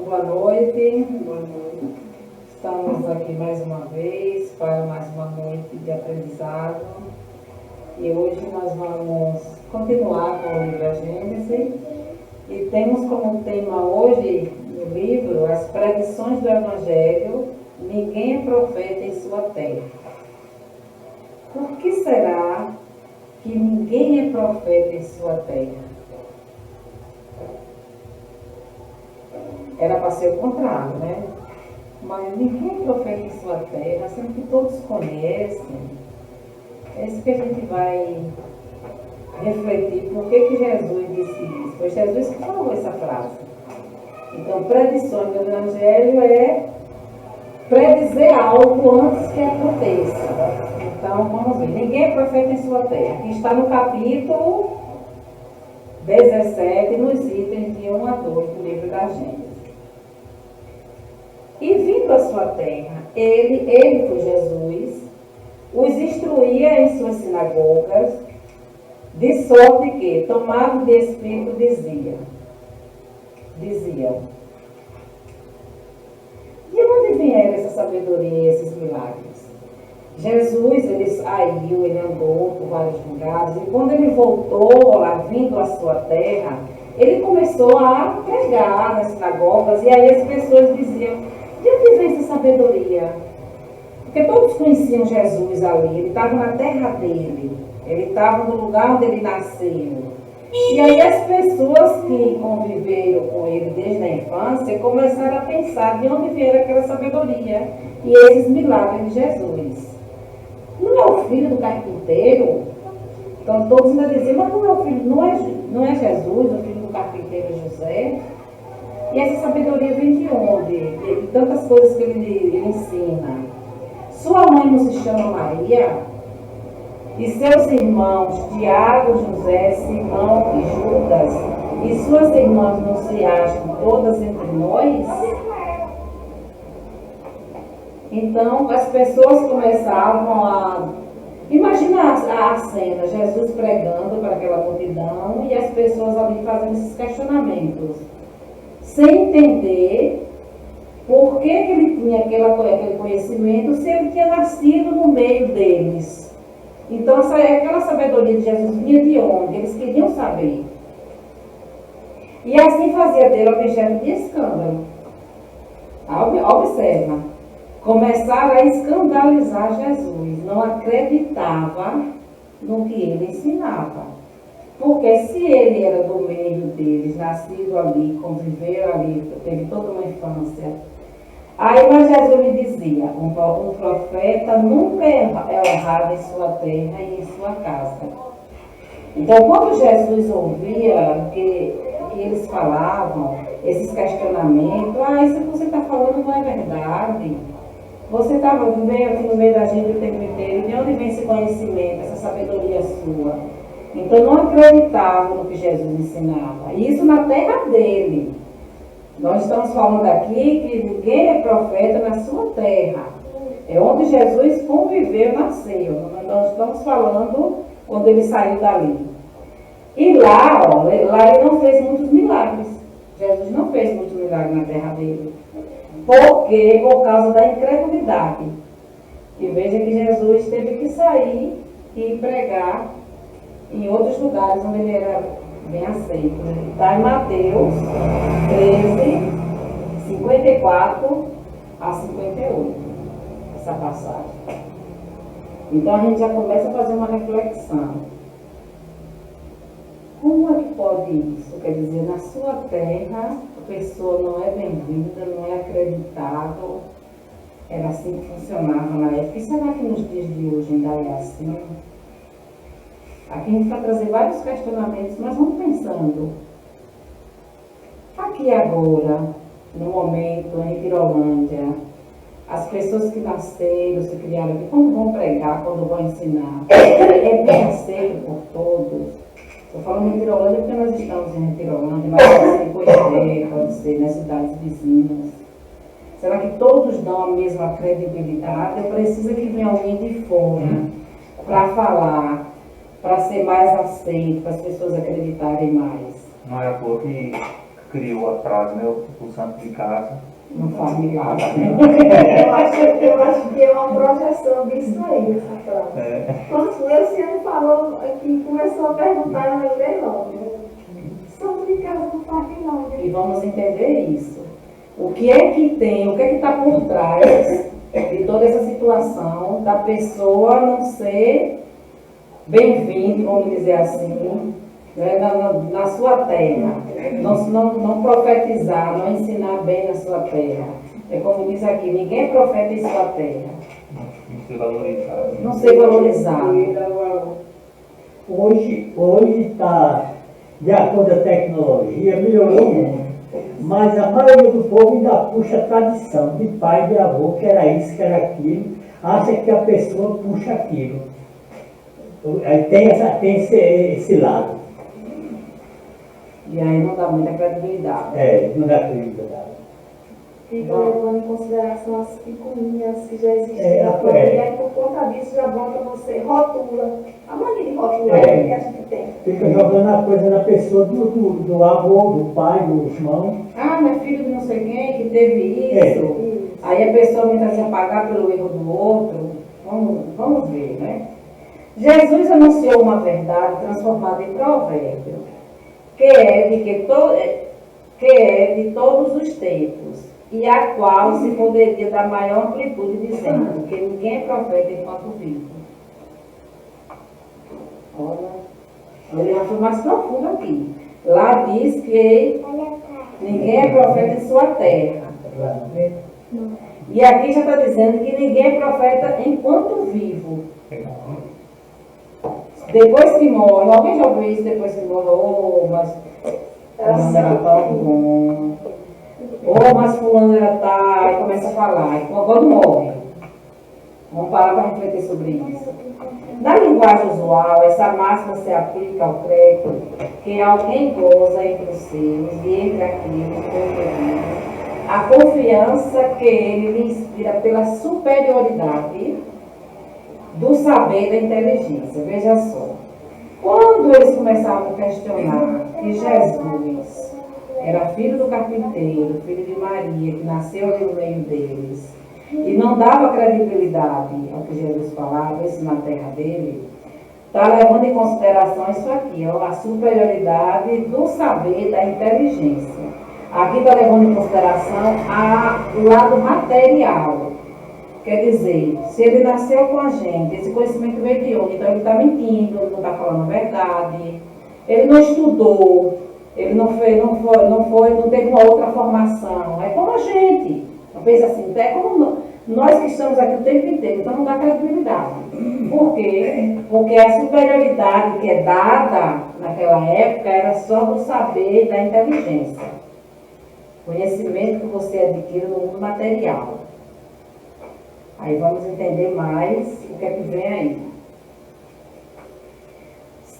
Boa noite. Boa noite. Estamos aqui mais uma vez para mais uma noite de aprendizado. E hoje nós vamos continuar com o livro A Gênese. E temos como tema hoje no livro as predições do Evangelho. Ninguém é profeta em sua terra. Por que será que ninguém é profeta em sua terra? Era para ser o contrário, né? Mas ninguém é profeta em sua terra, sendo que todos conhecem. É isso que a gente vai refletir. Por que Jesus disse isso? Foi Jesus que falou essa frase. Então, predições do Evangelho é predizer algo antes que aconteça. Então, vamos ver. Ninguém é profeta em sua terra. Aqui está no capítulo 17, nos itens de 1 a 2 do livro da Gênese. E vindo à sua terra, ele foi Jesus, os instruía em suas sinagogas, de sorte que, tomado de espírito, diziam: de onde vieram essa sabedoria e esses milagres? Jesus, ele saiu, ele andou por vários lugares, e quando ele voltou, lá vindo à sua terra, ele começou a pregar nas sinagogas, e aí as pessoas diziam: de onde vem essa sabedoria? Porque todos conheciam Jesus ali, ele estava na terra dele, ele estava no lugar onde ele nasceu. E aí as pessoas que conviveram com ele desde a infância começaram a pensar de onde vieram aquela sabedoria e esses milagres de Jesus. Não é o filho do carpinteiro? Então todos ainda diziam: mas não é o filho, não é Jesus, o filho do carpinteiro José? E essa sabedoria vem de onde? De tantas coisas que ele ensina. Sua mãe não se chama Maria? E seus irmãos, Tiago, José, Simão e Judas, e suas irmãs não se acham todas entre nós? Então, as pessoas começavam a imaginar a cena, Jesus pregando para aquela multidão e as pessoas ali fazendo esses questionamentos, sem entender por que ele tinha aquele conhecimento se ele tinha nascido no meio deles. Então, aquela sabedoria de Jesus vinha de onde? Eles queriam saber. E assim fazia dele objeto de escândalo. Observa. Começaram a escandalizar Jesus. Não acreditava no que ele ensinava. Porque se ele era do meio deles, nascido ali, conviveu ali, teve toda uma infância. Aí mas Jesus lhe dizia: um profeta nunca é honrado em sua terra e em sua casa. Então, quando Jesus ouvia que eles falavam, esses questionamentos: isso que você está falando não é verdade. Você estava vivendo aqui no meio da gente o tempo inteiro. De onde vem esse conhecimento, essa sabedoria sua? Então, não acreditavam no que Jesus ensinava. E isso na terra dele. Nós estamos falando aqui que ninguém é profeta na sua terra. É onde Jesus conviveu, nasceu. Nós estamos falando quando ele saiu dali. E lá ele não fez muitos milagres. Jesus não fez muitos milagres na terra dele. Por quê? Por causa da incredulidade. E veja que Jesus teve que sair e pregar em outros lugares onde ele era bem aceito. Está em Mateus 13, 54 a 58, essa passagem. Então a gente já começa a fazer uma reflexão. Como é que pode isso? Quer dizer, na sua terra, a pessoa não é bem-vinda, não é acreditado. Era assim que funcionava na época. E será que nos dias de hoje ainda é assim? Aqui a gente vai trazer vários questionamentos, mas vamos pensando. Aqui agora, no momento, em Tirolândia, as pessoas que nasceram, se criaram aqui, quando vão pregar, quando vão ensinar, é bem aceito por todos. Estou falando em Tirolândia porque nós estamos em Tirolândia, mas pode ser em Coité, pode ser nas cidades vizinhas. Será que todos dão a mesma credibilidade? Ou precisa que venha alguém de fora para falar, para ser mais aceito, para as pessoas acreditarem mais? Não é à toa que criou a frase, né? O santo de casa. Não faz milagre. Eu acho que é uma projeção disso aí, essa frase. Quando o Luciano falou aqui, começou a perguntar, eu lembrei logo. Santo de casa não faz milagre. E vamos entender isso. O que é que tem, o que é que está por trás de toda essa situação da pessoa não ser bem-vindo, vamos dizer assim, né, na sua terra. Não profetizar, não ensinar bem na sua terra. É como diz aqui, ninguém profeta em sua terra. Não ser valorizado. Não ser valorizado. Hoje está, de acordo com a tecnologia, melhorou muito. Mas a maioria do povo ainda puxa a tradição de pai, de avô, que era isso, que era aquilo, acha que a pessoa puxa aquilo. Aí tem esse lado. E aí não dá muita credibilidade. Não dá credibilidade. Fica levando em consideração as picuinhas que já existem na família, e aí por conta disso já bota você, rotula. A mania de rotular que a gente tem. Fica jogando a coisa na pessoa do avô, do pai, do irmão. Ah, meu filho de não sei quem que teve isso. Aí a pessoa muitas vezes pagar pelo erro do outro. Vamos ver, né? Jesus anunciou uma verdade transformada em provérbio, que é de todos os tempos, e a qual se poderia dar maior amplitude, dizendo que ninguém é profeta enquanto vivo. Olha, ele já foi mais profundo aqui. Lá diz que ninguém é profeta em sua terra. E aqui já está dizendo que ninguém é profeta enquanto vivo. Depois que morre, alguém já ouviu isso depois que morre? Mas não era tão bom. Mas fulano era tal, e começa a falar. E quando morre, vamos parar para refletir sobre isso. Na linguagem usual, essa máxima se aplica ao crente que alguém goza entre os seus e entre aqueles que convivem a confiança que ele lhe inspira pela superioridade do saber e da inteligência. Veja só. Quando eles começaram a questionar que Jesus era filho do carpinteiro, filho de Maria, que nasceu ali no meio deles, e não dava credibilidade ao que Jesus falava, isso na terra dele, está levando em consideração isso aqui, ó, a superioridade do saber, da inteligência. Aqui está levando em consideração o lado material. Quer dizer, se ele nasceu com a gente, esse conhecimento veio de onde? Então ele está mentindo, ele não está falando a verdade, ele não estudou, ele não teve uma outra formação. É como a gente. Não pensa assim, é como nós que estamos aqui o tempo inteiro, então não dá credibilidade. Por quê? Porque a superioridade que é dada naquela época era só do saber e da inteligência. Conhecimento que você adquire no mundo material. Aí vamos entender mais o que é que vem aí.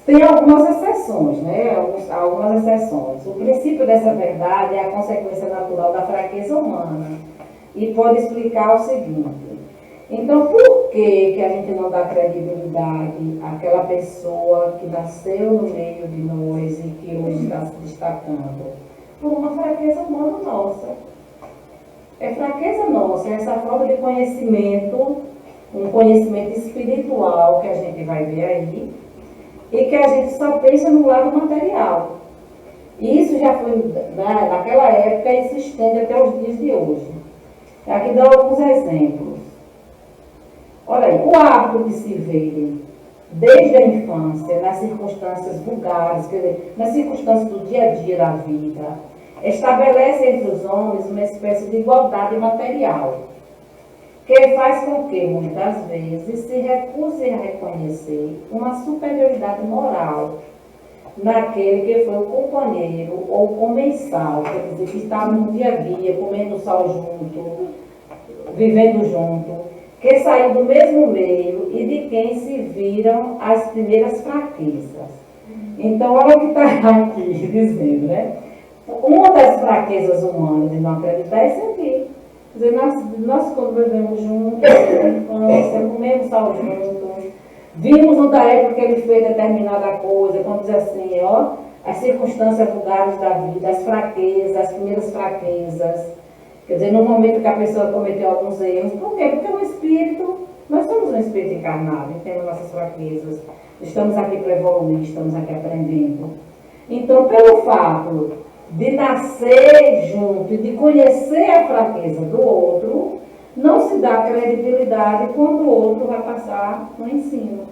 Tem algumas exceções, né? Algumas exceções. O princípio dessa verdade é a consequência natural da fraqueza humana. E pode explicar o seguinte. Então, por que a gente não dá credibilidade àquela pessoa que nasceu no meio de nós e que hoje está se destacando? Por uma fraqueza humana nossa. É fraqueza nossa, é essa falta de conhecimento, um conhecimento espiritual que a gente vai ver aí, e que a gente só pensa no lado material. E isso já foi, naquela época, e se estende até os dias de hoje. Aqui dá alguns exemplos. Olha aí, o hábito de se verem desde a infância, nas circunstâncias vulgares, quer dizer, nas circunstâncias do dia a dia da vida, estabelece entre os homens uma espécie de igualdade material, que faz com que, muitas vezes, se recusem a reconhecer uma superioridade moral naquele que foi o companheiro ou comensal, quer dizer, que estava no dia a dia, comendo sal junto, vivendo junto, que saiu do mesmo meio e de quem se viram as primeiras fraquezas. Então, olha o que está aqui dizendo, né? Uma das fraquezas humanas de não acreditar é isso aqui. Quer dizer, nós convivemos juntos, na infância, comemos sal juntos, vimos da época que ele fez determinada coisa, quando diz assim, ó, as circunstâncias vulgares da vida, as fraquezas, as primeiras fraquezas. Quer dizer, no momento que a pessoa cometeu alguns erros. Por quê? Porque o espírito, nós somos um espírito encarnado, temos nossas fraquezas. Estamos aqui para evoluir, estamos aqui aprendendo. Então, pelo fato de nascer junto e de conhecer a fraqueza do outro, não se dá credibilidade quando o outro vai passar no ensino.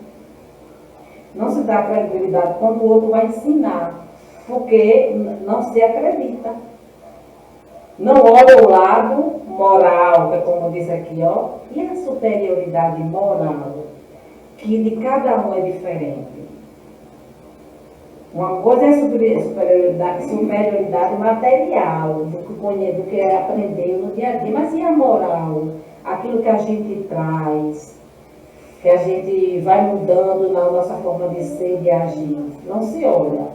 Não se dá credibilidade quando o outro vai ensinar, porque não se acredita. Não olha o lado moral, que é como diz aqui, ó, e a superioridade moral, que de cada um é diferente. Uma coisa é superioridade material, do que aprendeu no dia a dia, mas e a moral? Aquilo que a gente traz, que a gente vai mudando na nossa forma de ser e de agir. Não se olha.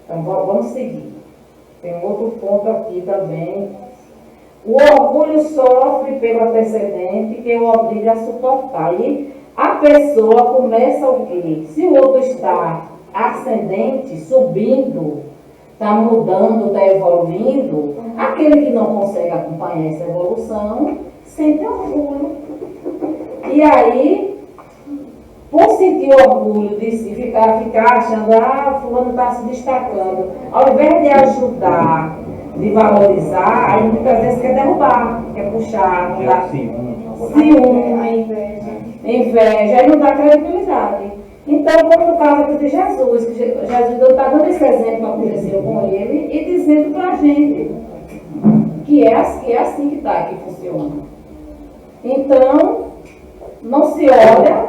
Então vamos seguir. Tem um outro ponto aqui também. O orgulho sofre pelo antecedente que o obriga a suportar. E a pessoa começa o quê? Se o outro está ascendente, subindo, está mudando, está evoluindo, aquele que não consegue acompanhar essa evolução, sente orgulho. E aí, por sentir orgulho de se ficar achando, fulano está se destacando, ao invés de ajudar, de valorizar, aí muitas vezes quer derrubar, quer puxar, não dá ciúme, inveja, aí não dá credibilidade. Então, como no caso aqui de Jesus, que Jesus está dando esse exemplo que aconteceu com ele e dizendo para a gente que é assim que está, que funciona. Então, não se olha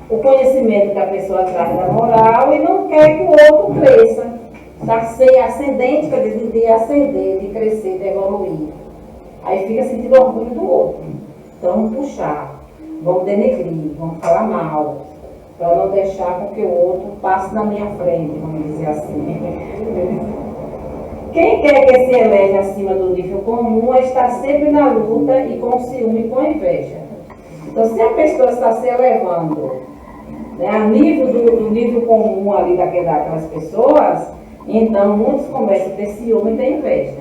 o conhecimento que a pessoa traz da moral e não quer que o outro cresça. Está ser ascendente, quer dizer, de ascender, de crescer, de evoluir. Aí fica sentindo orgulho do outro. Então, vamos puxar, vamos denegrir, vamos falar mal, para não deixar com que o outro passe na minha frente, vamos dizer assim. Quem quer que se elege acima do nível comum está sempre na luta e com ciúme e com inveja. Então, se a pessoa está se elevando, né, a nível do nível comum ali daquelas pessoas, então muitos começam a ter ciúme e ter inveja.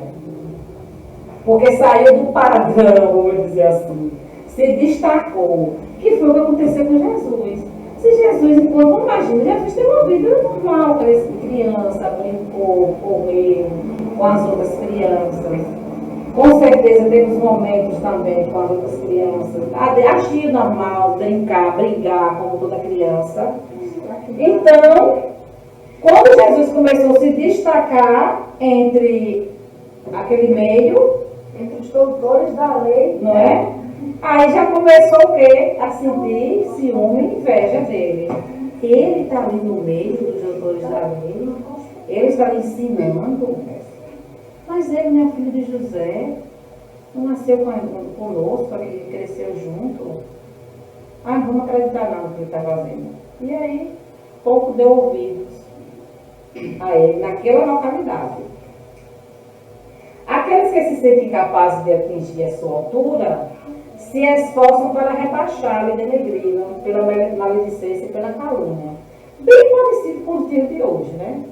Porque saiu do padrão, vamos dizer assim, se destacou, que foi o que aconteceu com Jesus. Se Jesus, enquanto imagina, Jesus tem uma vida normal, criança, brincou, correu com as outras crianças. Com certeza teve os momentos também com as outras crianças. Agir normal, brincar, brigar, como toda criança. Então, quando Jesus começou a se destacar entre aquele meio, entre os doutores da lei, não é? Aí já começou o quê? A sentir ciúme e inveja dele. Ele está ali no meio dos doutores da lei, ele está ali ensinando, mas ele não é filho de José, não nasceu conosco, ele cresceu junto. Ah, vamos acreditar não no que ele está fazendo. E aí, pouco deu ouvidos a ele naquela localidade. Aqueles que se sentem capazes de atingir a sua altura se esforçam para rebaixá-lo e denegri-lo pela maledicência e pela calúnia. Bem parecido com os dias de hoje, né?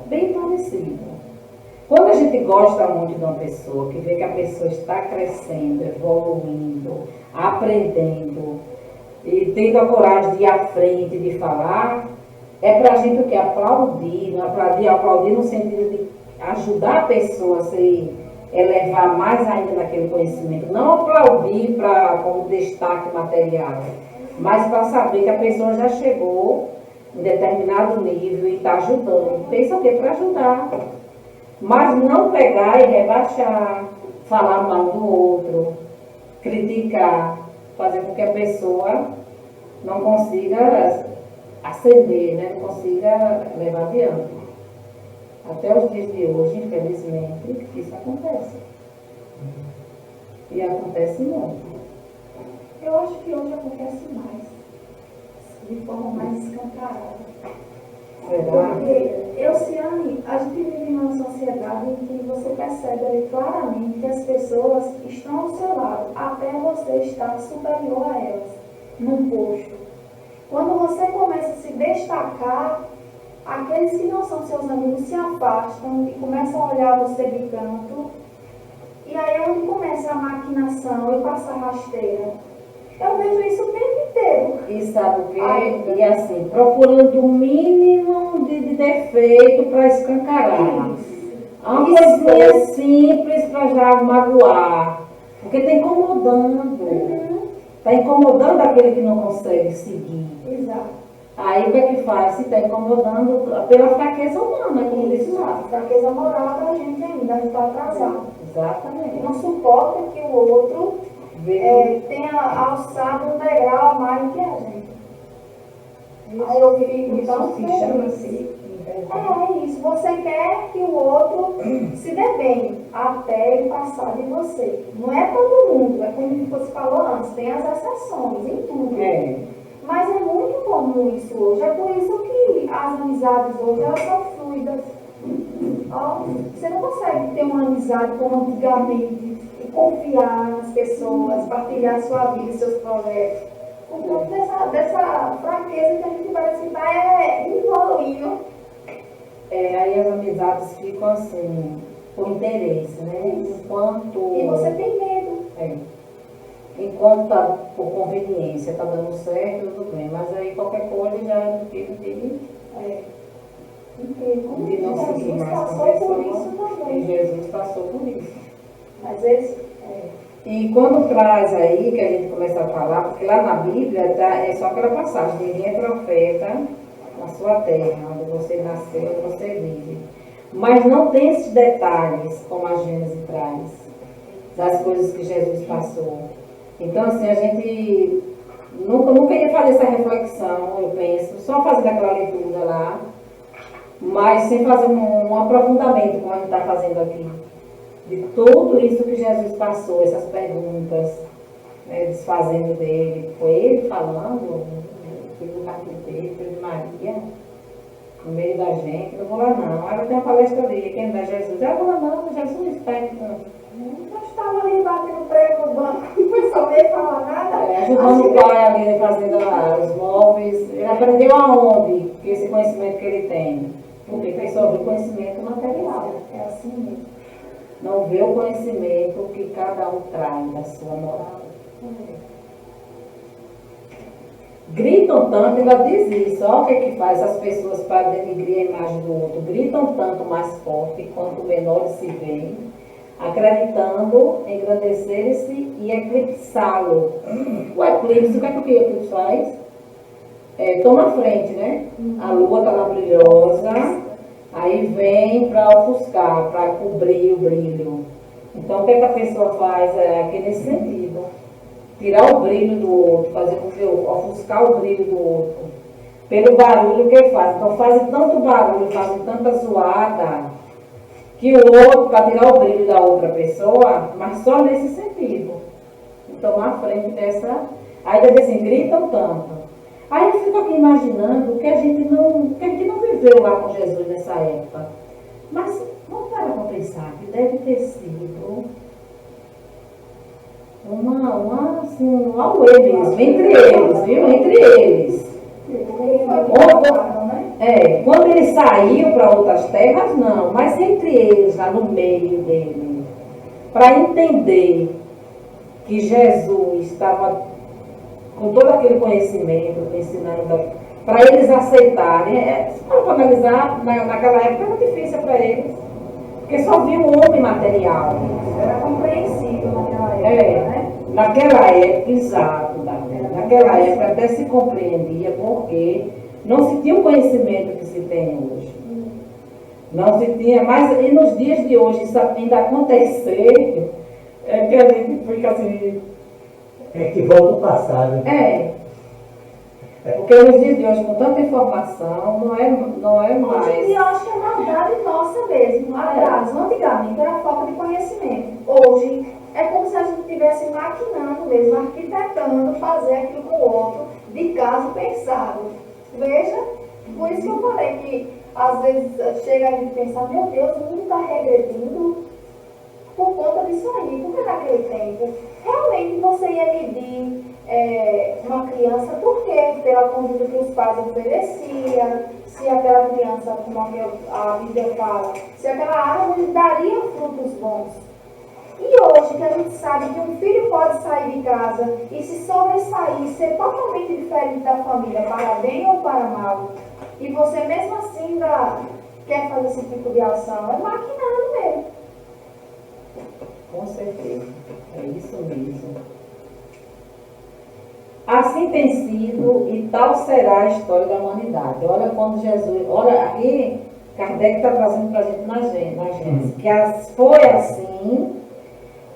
Bem parecido. Quando a gente gosta muito de uma pessoa, que vê que a pessoa está crescendo, evoluindo, aprendendo, e tendo a coragem de ir à frente, de falar, é para a gente o que? Aplaudir, não aplaudir no sentido de ajudar a pessoa a se elevar mais ainda naquele conhecimento. Não aplaudir como destaque material, mas para saber que a pessoa já chegou em determinado nível e está ajudando. Pensa o quê? Para ajudar. Mas não pegar e rebaixar, falar mal do outro, criticar, fazer com que a pessoa não consiga ascender, né? Não consiga levar adiante. Até os dias de hoje, infelizmente, isso acontece. E acontece muito. eu acho que hoje acontece mais, de forma mais escancarada. Porque, Elciane, a gente vive numa sociedade em que você percebe ali claramente que as pessoas estão ao seu lado, até você estar superior a elas, num posto. Quando você começa a se destacar, aqueles que não são seus amigos se afastam e começam a olhar você de canto. E aí é onde começa a maquinação e passar rasteira. Eu vejo isso o tempo inteiro. E sabe o quê? E assim, procurando o mínimo de defeito para escancarar. Uma coisinha simples para já magoar. Porque está incomodando. Está incomodando aquele que não consegue seguir. Exato. Aí o que é que faz? Se está incomodando pela fraqueza humana, como disse lá. Fraqueza moral da gente ainda, a gente está atrasado. Exatamente. Não suporta que o outro tenha alçado um degrau a mais que a gente. Aí eu fico tão feliz. É isso, você quer que o outro se dê bem até ele passar de você. Não é todo mundo, é como você falou antes, tem as exceções em tudo. Mas é muito comum isso hoje, é por isso que as amizades hoje elas são fluidas. Ó, você não consegue ter uma amizade como antigamente e confiar nas pessoas, partilhar sua vida e seus projetos. Por conta dessa fraqueza que a gente vai citar evoluindo. Aí as amizades ficam assim, por interesse, né? Enquanto. E você tem medo. Enquanto está por conveniência, está dando certo, tudo bem. Mas aí qualquer coisa já é motivo de não seguir mais com a pessoa. E Jesus passou por isso. Às vezes. E quando traz aí, que a gente começa a falar, porque lá na Bíblia é só aquela passagem, ninguém é profeta na sua terra, onde você nasceu, onde você vive. Mas não tem esses detalhes, como a Gênesis traz, das coisas que Jesus passou. Então, assim, a gente nunca ia fazer essa reflexão, eu penso, só fazendo aquela leitura lá, mas sem fazer um aprofundamento, como a gente está fazendo aqui, de tudo isso que Jesus passou, essas perguntas, né, desfazendo dele. Foi ele falando, filho do carpinteiro, filho de Maria, no meio da gente. Não vou lá não. Aí tem uma palestra ali, quem dá Jesus? Eu vou lá não, Jesus está Eu estava ali batendo prego no banco, não foi só ver falar nada. Ajudando o pai ali fazendo os móveis. Ele aprendeu aonde esse conhecimento que ele tem? Porque ele só vê o conhecimento material. É assim mesmo. Não vê o conhecimento que cada um traz da sua moral. Gritam tanto, ainda diz isso, olha o que é que faz as pessoas para denigrir a imagem do outro. Gritam tanto mais forte quanto menores se veem, acreditando engrandecer-se e eclipsá-lo. O eclipse, o que é que o eclipse faz? Toma a frente, né? A lua está lá brilhosa, aí vem para ofuscar, para cobrir o brilho. Então o que é que a pessoa faz? Aqui nesse sentido. Tirar o brilho do outro, fazer com que ofuscar o brilho do outro, pelo barulho que faz. Então fazem tanto barulho, fazem tanta zoada, que o outro, para tirar o brilho da outra pessoa, mas só nesse sentido. Então à frente dessa, aí eles assim, gritam tanto. Aí eu fico aqui imaginando que a gente não viveu lá com Jesus nessa época. Mas vamos parar para pensar que deve ter sido um auê mesmo, entre eles, viu? Entre eles. Quando ele saiu para outras terras, não, mas entre eles, lá no meio dele, para entender que Jesus estava com todo aquele conhecimento, ensinando, para eles aceitarem. Se for analisar, naquela época era difícil para eles, porque só viam o homem material. Era compreensível naquela época, né? Naquela época, exato, naquela época até se compreendia, porque não se tinha o conhecimento que se tem hoje. Não se tinha, mas e nos dias de hoje isso ainda acontecer, que a gente fica assim. É que volta o passado. Porque nos dias de hoje, com tanta informação, não é mais. Hoje em dia eu acho que é maldade nossa mesmo. Aliás, antigamente era falta de conhecimento. Hoje é como se a gente estivesse maquinando mesmo, arquitetando, fazer aquilo com o outro, de caso pensado. Veja, por isso que eu falei que às vezes chega a gente pensar, meu Deus, o mundo está regredindo por conta disso aí. Porque naquele tempo, realmente você ia medir uma criança, por quê? Pela conduta que os pais ofereciam, se aquela criança, como a Bíblia fala, se aquela árvore daria frutos bons. E hoje que a gente sabe que um filho pode sair de casa e se sobressair, ser totalmente diferente da família, para bem ou para mal, e você mesmo assim ainda quer fazer esse tipo de ação, é maquinando mesmo. Com certeza, é isso mesmo. Assim tem sido e tal será a história da humanidade. Olha quando Jesus, olha aqui, Kardec está trazendo para a gente na gente, que foi assim,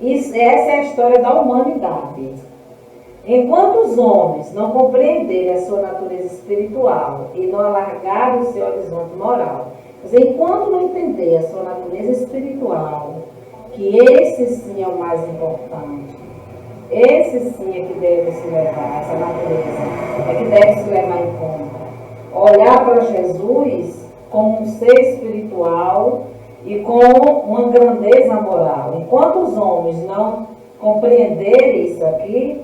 e essa é a história da humanidade. Enquanto os homens não compreenderem a sua natureza espiritual e não alargarem o seu horizonte moral, mas enquanto não entender a sua natureza espiritual, que esse sim é o mais importante, esse sim é que deve se levar, essa natureza é que deve se levar em conta. Olhar para Jesus como um ser espiritual e com uma grandeza moral. Enquanto os homens não compreenderem isso aqui,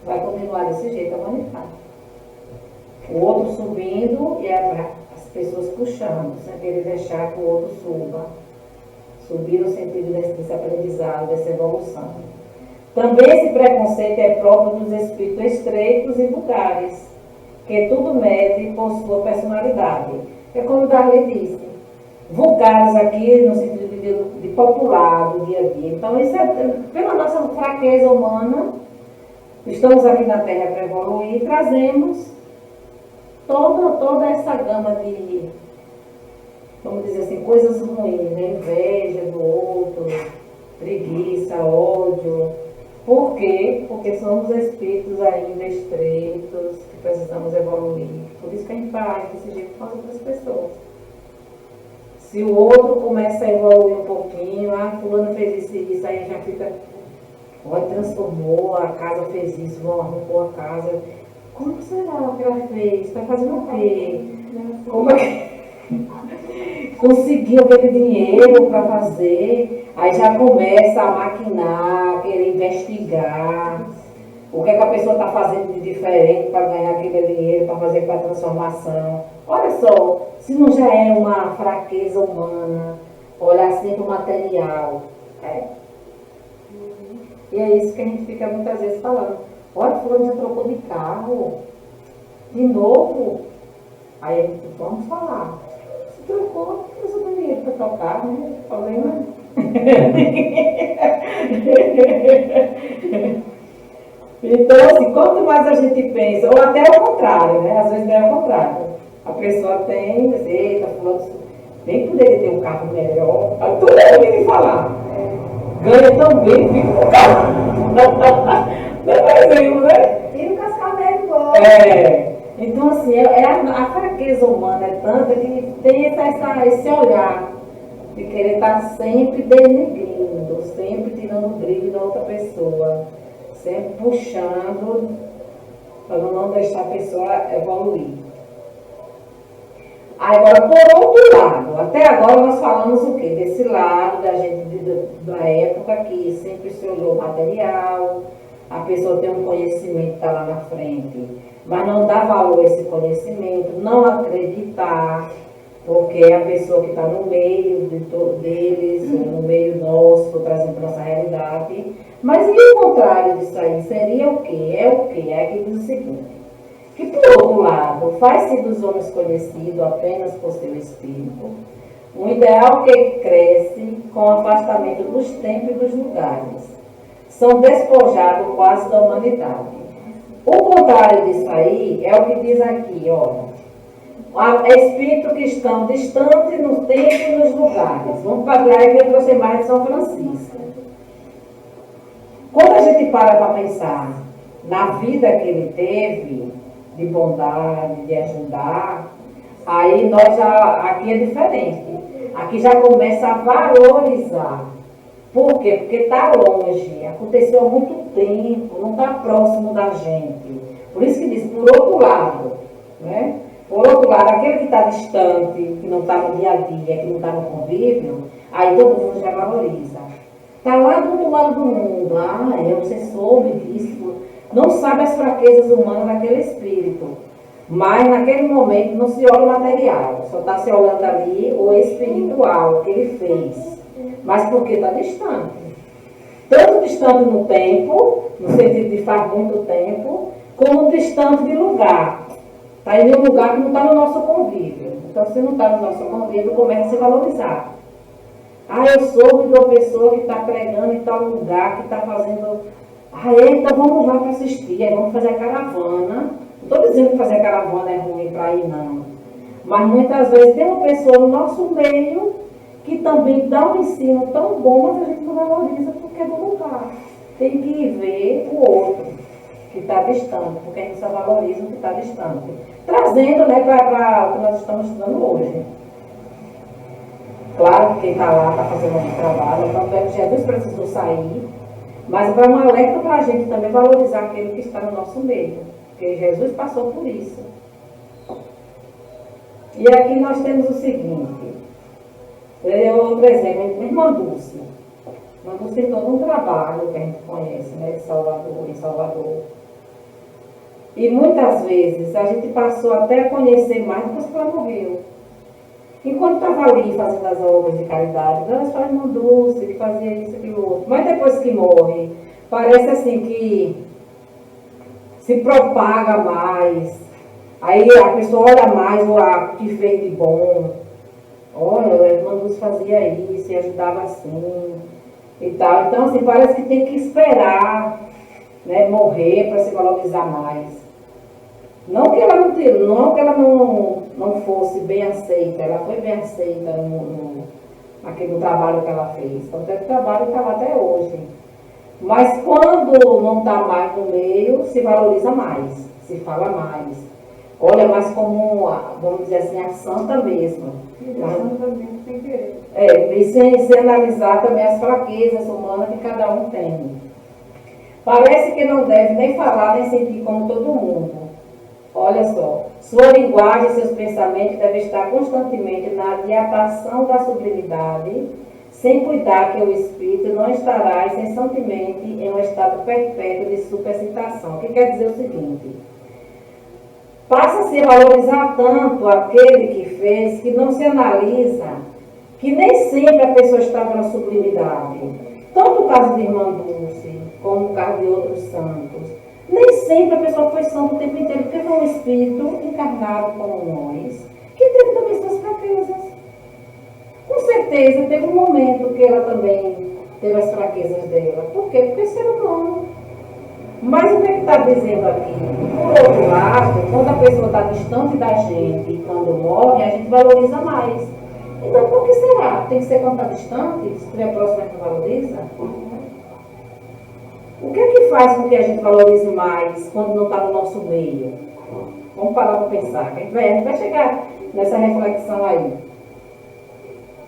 vai continuar desse jeito a humanidade. O outro subindo e as pessoas puxando, sem querer deixar que o outro suba. Subir no sentido desse aprendizado, dessa evolução. Também esse preconceito é próprio dos espíritos estreitos e vulgares, que tudo mede por sua personalidade. É como o Darley disse, vulgares aqui no sentido de popular, do dia a dia. Então isso é pela nossa fraqueza humana. Estamos aqui na Terra para evoluir e trazemos toda essa gama de, vamos dizer assim, coisas ruins, né? Inveja do outro, preguiça, ódio. Por quê? Porque somos espíritos ainda estreitos, que precisamos evoluir. Por isso que a gente faz desse jeito com as outras pessoas. Se o outro começa a evoluir um pouquinho, fulano fez isso, aí já fica, olha, transformou, a casa fez isso, arrumou a casa. Como será que ela fez? Está fazendo o quê? Como é que conseguiu aquele dinheiro para fazer? Aí já começa a maquinar, querer investigar. O que é que a pessoa está fazendo de diferente para ganhar aquele dinheiro, para fazer aquela transformação? Olha só, se não já é uma fraqueza humana, olhar sempre o material. E é isso que a gente fica muitas vezes falando. Olha, fulano já trocou de carro. De novo. Aí a gente, vamos falar. Se trocou, você tem dinheiro para trocar, né? O problema Então, assim, quanto mais a gente pensa, ou até ao contrário, né? Às vezes não é ao contrário. A pessoa tem, eita, fulano, bem poderia ter um carro melhor. Aí tudo é o que falar. Ganha tão bem, fica com o carro. Não é exemplo, né? Tira o cascamento embora. Então, assim, a fraqueza humana é tanta que tem esse olhar de querer estar sempre denegrindo, sempre tirando o brilho da outra pessoa, sempre puxando para não deixar a pessoa evoluir. Agora, por outro lado, até agora nós falamos o quê? Desse lado da gente da época que sempre se olhou material, a pessoa tem um conhecimento, está lá na frente, mas não dá valor a esse conhecimento, não acreditar, porque é a pessoa que está no meio deles, no meio nosso, trazendo para a nossa realidade. Mas e o contrário disso aí? Seria o quê? É o quê? É que diz o seguinte, que por outro lado, faz-se dos homens conhecidos apenas por seu espírito, um ideal que cresce com o afastamento dos tempos e dos lugares. São despojados quase da humanidade. O contrário disso aí é o que diz aqui, olha. Espíritos que estão distantes no tempo e nos lugares. Vamos para lá e aproximar de São Francisco. Quando a gente para pensar na vida que ele teve, de bondade, de ajudar, aí aqui é diferente. Aqui já começa a valorizar. Por quê? Porque está longe, aconteceu há muito tempo, não está próximo da gente. Por isso que diz, por outro lado, né? Por outro lado, aquele que está distante, que não está no dia a dia, que não está no convívio, aí todo mundo já valoriza. Está lá do outro humano do mundo. Você soube disso. Não sabe as fraquezas humanas daquele espírito. Mas naquele momento não se olha o material. Só está se olhando ali o espiritual que ele fez. Mas porque está distante. Tanto distante no tempo, no sentido de faz muito tempo, como distante de lugar. Está em um lugar que não está no nosso convívio. Então, se não está no nosso convívio, começa a se valorizar. Eu soube de uma pessoa que está pregando em tal lugar, que está fazendo... então vamos lá para assistir, aí vamos fazer a caravana. Não estou dizendo que fazer a caravana é ruim para ir, não. Mas muitas vezes tem uma pessoa no nosso meio que também dá um ensino tão bom, mas a gente não valoriza porque é do lugar. Tem que ver o outro, que está distante, porque a gente só valoriza o que está distante. Trazendo, né, para o que nós estamos estudando hoje. Claro que quem está lá está fazendo um trabalho, tanto é que Jesus precisou sair, mas é um alerta para a gente também valorizar aquele que está no nosso meio, porque Jesus passou por isso. E aqui nós temos o seguinte, outro exemplo, a irmã Dulce. A irmã Dulce tem todo um trabalho que a gente conhece, né, de Salvador, em Salvador. E muitas vezes a gente passou até a conhecer mais depois que ela morreu. Enquanto estava ali fazendo as obras de caridade, ela só irmã Dulce, que fazia isso, aquilo outro. Mas depois que morre, parece assim que se propaga mais. Aí a pessoa olha mais o que fez de bom. Olha, a irmã Dulce fazia isso e ajudava assim e tal. Então, assim, parece que tem que esperar, né, morrer para se valorizar mais. Não que ela não fosse bem aceita, ela foi bem aceita no trabalho que ela fez. Tanto é que o trabalho está lá até hoje. Mas quando não está mais no meio, se valoriza mais, se fala mais. Olha mais como, vamos dizer assim, a santa mesmo. E sem analisar também as fraquezas humanas que cada um tem. Parece que não deve nem falar, nem sentir como todo mundo. Olha só, sua linguagem e seus pensamentos devem estar constantemente na dilatação da sublimidade, sem cuidar que o espírito não estará incessantemente em um estado perpétuo de superexcitação. O que quer dizer o seguinte? Passa-se a valorizar tanto aquele que fez, que não se analisa, que nem sempre a pessoa estava na sublimidade. Tanto o caso de irmã Dulce, como o caso de outros santos. Nem sempre a pessoa foi santa o tempo inteiro, porque foi um espírito encarnado como nós, que teve também suas fraquezas. Com certeza teve um momento que ela também teve as fraquezas dela. Por quê? Porque é ser humano. Mas o que está dizendo aqui? Por outro lado, quando a pessoa está distante da gente e quando morre, a gente valoriza mais. Então, por que será? Tem que ser quando está distante? Se estiver próximo, a gente valoriza? O que é que faz com que a gente valorize mais quando não está no nosso meio? Vamos parar para pensar. A gente vai chegar nessa reflexão aí.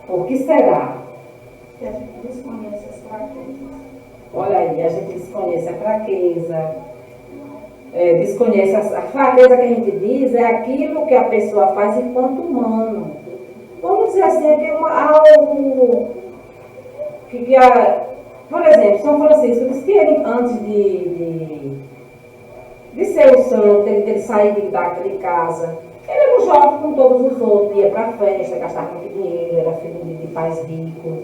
Por que será? Que a gente desconhece as fraquezas. Olha aí, a gente desconhece a fraqueza. Desconhece a fraqueza que a gente diz é aquilo que a pessoa faz enquanto humano. Vamos dizer assim, é que algo que por exemplo, São Francisco disse que ele, antes de ser o santo, ele sair daquele casa, ele era um jovem com todos os outros, ia para a festa, gastava muito dinheiro, era filho de pais ricos,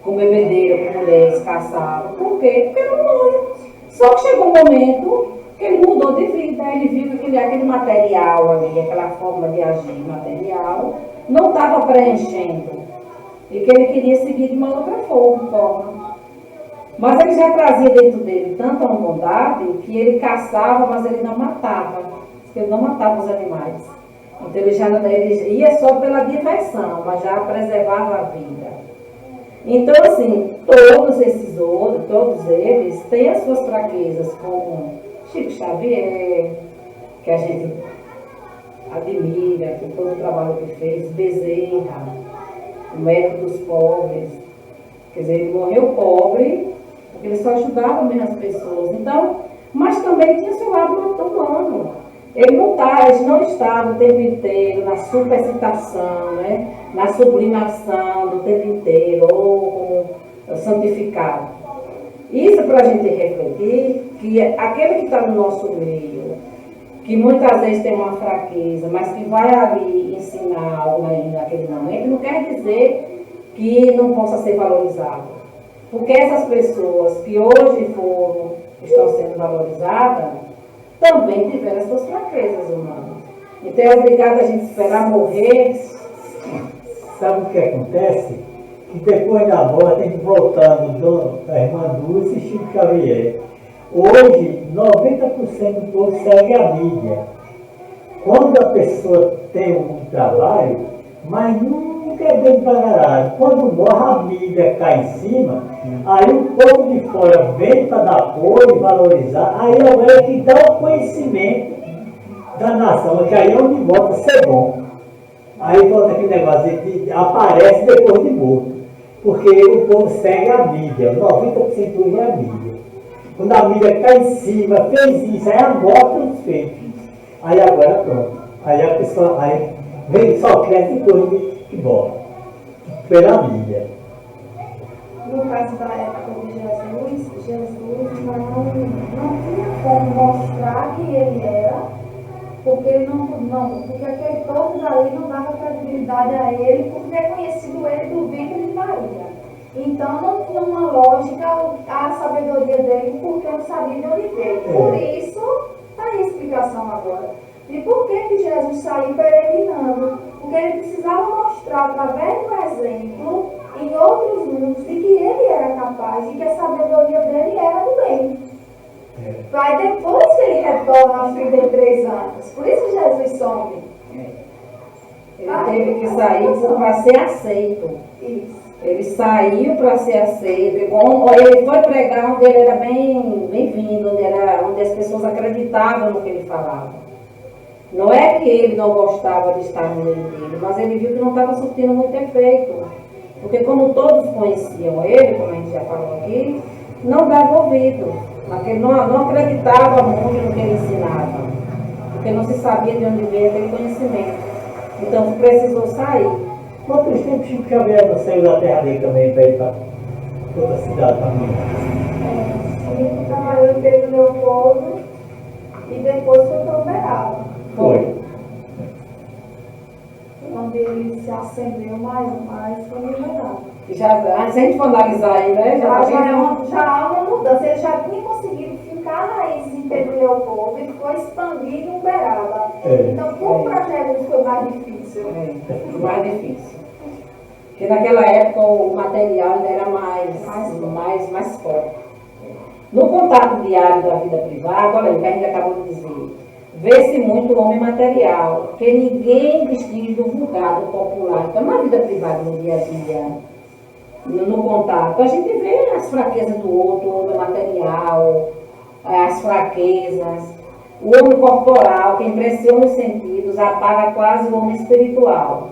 com bebedeira, com mulheres, caçava. Por quê? Porque era humano. Só que chegou um momento que ele mudou de vida, ele viu que aquele material ali, aquela forma de agir material, não estava preenchendo. E que ele queria seguir de uma outra forma. Mas ele já trazia dentro dele tanta bondade que ele caçava, mas ele não matava. Ele não matava os animais. Então ele ia só pela diversão, mas já preservava a vida. Então, assim, todos eles têm as suas fraquezas, como Chico Xavier, que a gente admira, que todo o trabalho que fez, Bezerra, o médico dos pobres. Quer dizer, ele morreu pobre, porque ele só ajudava mesmo as pessoas. Então, mas também tinha seu lado humano. Ele não estava o tempo inteiro na supercitação, né? Na sublimação do tempo inteiro, ou como santificado. Isso para a gente refletir que aquele que está no nosso meio, que muitas vezes tem uma fraqueza, mas que vai ali ensinar algo naquele momento, não quer dizer que não possa ser valorizado. Porque essas pessoas que hoje estão sendo valorizadas, também tiveram as suas fraquezas humanas. Então é obrigado a gente esperar morrer. Sabe o que acontece? Que depois da morte tem que voltando da irmã Dulce e Chico Xavier. Hoje, 90% do povo segue a mídia. Quando a pessoa tem um trabalho, mas nunca é bem preparado. Quando morre, a mídia cai em cima, aí o povo de fora vem para dar apoio, valorizar, aí é que dá o conhecimento da nação, que aí é onde volta a ser bom. Aí volta aquele negócio que aparece depois de morto. Porque o povo segue a mídia, 90% hoje é a mídia. Quando a mídia cai em cima, fez isso, aí a morte dos feitos. Aí agora pronto. Aí a pessoa vem, só cresce depois que morre. Pela mídia. No caso da época de Jesus não tinha como mostrar que ele era, porque aquele povo dali não dava credibilidade a ele, por ter conhecido ele do ventre de Maria. Então não tinha uma lógica a sabedoria dele, porque não sabia de onde veio. Por isso, está aí a explicação agora. E por que Jesus saiu peregrinando? Porque ele precisava mostrar, através do exemplo, em outros mundos, de que ele era capaz e que a sabedoria dele era do bem. Vai depois que ele retorna aos 33 anos. Por isso Jesus some. Ele teve que sair para ser aceito. Isso. Ele saiu para ser aceito. Ele foi pregar onde ele era bem-vindo, onde as pessoas acreditavam no que ele falava. Não é que ele não gostava de estar no meio dele, mas ele viu que não estava surtindo muito efeito. Porque como todos conheciam ele, como a gente já falou aqui, não dava ouvido. Não acreditava muito no que ele ensinava. Porque não se sabia de onde veio aquele conhecimento. Então precisou sair. Quantos tempos Chico Xavier não saiu da terra dele também para ir para outra cidade também? Ele trabalhou em Pedro Leopoldo e depois foi para Uberaba. Foi. Onde ele se acendeu mais, foi em Uberaba. Já, se a gente for analisar aí, né? Já há uma mudança. Ele já tinha conseguido ficar raízes em Pedro Leopoldo e foi expandir em Uberaba. Então, para Jesus foi mais difícil. Mais difícil. Porque naquela época o material ainda era mais forte. No contato diário da vida privada, olha aí, que a gente acabou de dizer, vê-se muito o homem material, porque ninguém distingue do vulgar, do popular. Então, na vida privada, no dia a dia, no contato, a gente vê as fraquezas do outro, o homem material, as fraquezas, o homem corporal, que impressiona os sentidos, apaga quase o homem espiritual.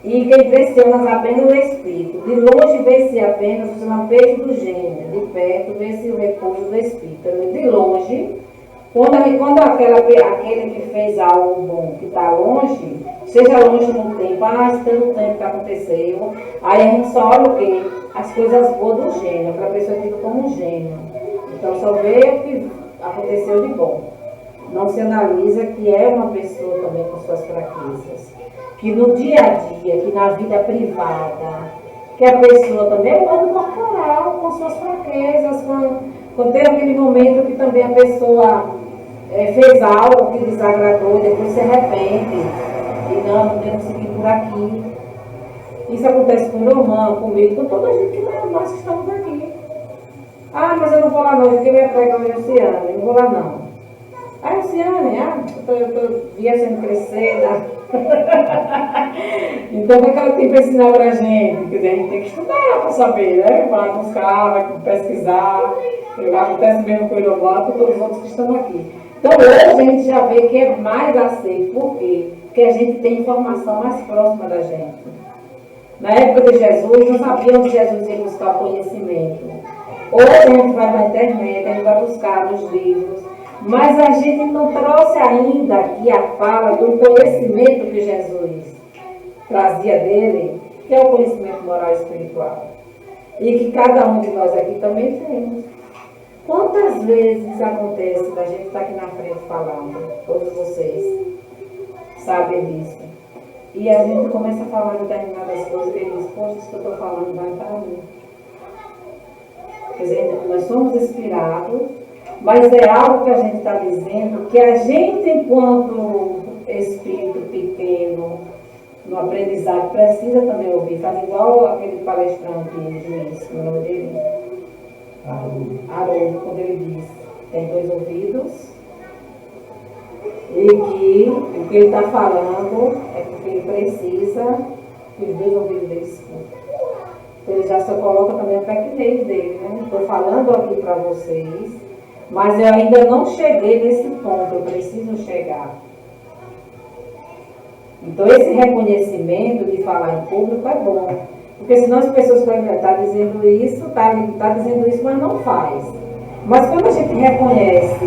E que impressiona apenas o espírito. De longe vê-se apenas os lampejos do gênio, de perto vê-se o repouso do espírito. De longe, quando aquele que fez algo bom, que está longe, seja longe no tempo, pelo tempo que aconteceu, aí a gente só olha o quê? As coisas boas do gênio, para a pessoa fica como um gênio. Então só vê o que aconteceu de bom. Não se analisa que é uma pessoa também com suas fraquezas. Que no dia a dia, que na vida privada, que a pessoa também é um mundo corporal, com suas fraquezas, quando tem aquele momento que também a pessoa fez algo que desagradou, depois se arrepende. E não temos que seguir por aqui. Isso acontece com o meu irmão, comigo, com toda a gente que nós que estamos aqui. Ah, mas eu não vou lá não, porque eu ia pregar o Luciano, eu não vou lá não. Ah, Luciane, eu estou viajando crescer, né? Então, o que ela tem para ensinar para a gente? Quer dizer, a gente tem que estudar para saber, né? Vai buscar, vai pesquisar. Acontece mesmo com o Irová, com todos os outros que estão aqui. Então, hoje a gente já vê que é mais aceito. Por quê? Porque a gente tem informação mais próxima da gente. Na época de Jesus, não sabia onde Jesus ia buscar o conhecimento. Hoje a gente vai na internet, a gente vai buscar nos livros. Mas a gente não trouxe ainda aqui a fala do conhecimento que Jesus trazia dele, que é o conhecimento moral e espiritual. E que cada um de nós aqui também temos. Quantas vezes acontece da gente estar aqui na frente falando, todos vocês sabem disso, e a gente começa a falar determinadas coisas e ele diz, poxa, isso que eu estou falando vai para mim. Quer dizer, nós somos inspirados, mas é algo que a gente está dizendo que a gente, enquanto espírito pequeno, no aprendizado, precisa também ouvir. Faz igual aquele palestrante juiz, o nome dele? Haroldo, quando ele diz, tem 2 ouvidos, e que o que ele está falando é porque ele precisa que os 2 ouvidos dele escutem. Então ele já só coloca também a pequenez dele, né? Estou falando aqui para vocês, mas eu ainda não cheguei nesse ponto, eu preciso chegar. Então esse reconhecimento de falar em público é bom, porque senão as pessoas podem estar dizendo isso, tá dizendo isso, mas não faz. Mas quando a gente reconhece,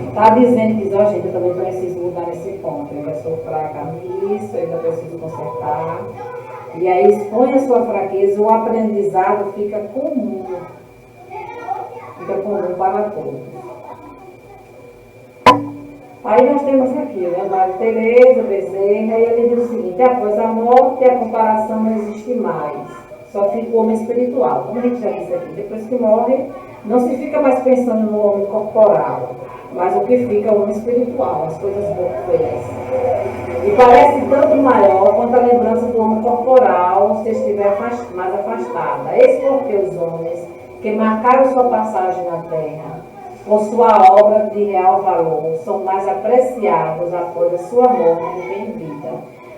está dizendo que gente, eu também preciso mudar nesse ponto, eu ainda sou fraca nisso, eu ainda preciso consertar. E aí expõe a sua fraqueza, o aprendizado fica comum para todos. Aí nós temos aqui, né, Maria Tereza, Bezerra, e ele diz o seguinte, após a morte a comparação não existe mais, só fica o homem espiritual. Como a gente já disse aqui, depois que morre, não se fica mais pensando no homem corporal, mas o que fica é o homem espiritual, as coisas boas. E parece tanto maior quanto a lembrança do homem corporal se estiver mais afastada. Eis porque os homens que marcaram sua passagem na terra, com sua obra de real valor, são mais apreciados após a sua morte do que em vida.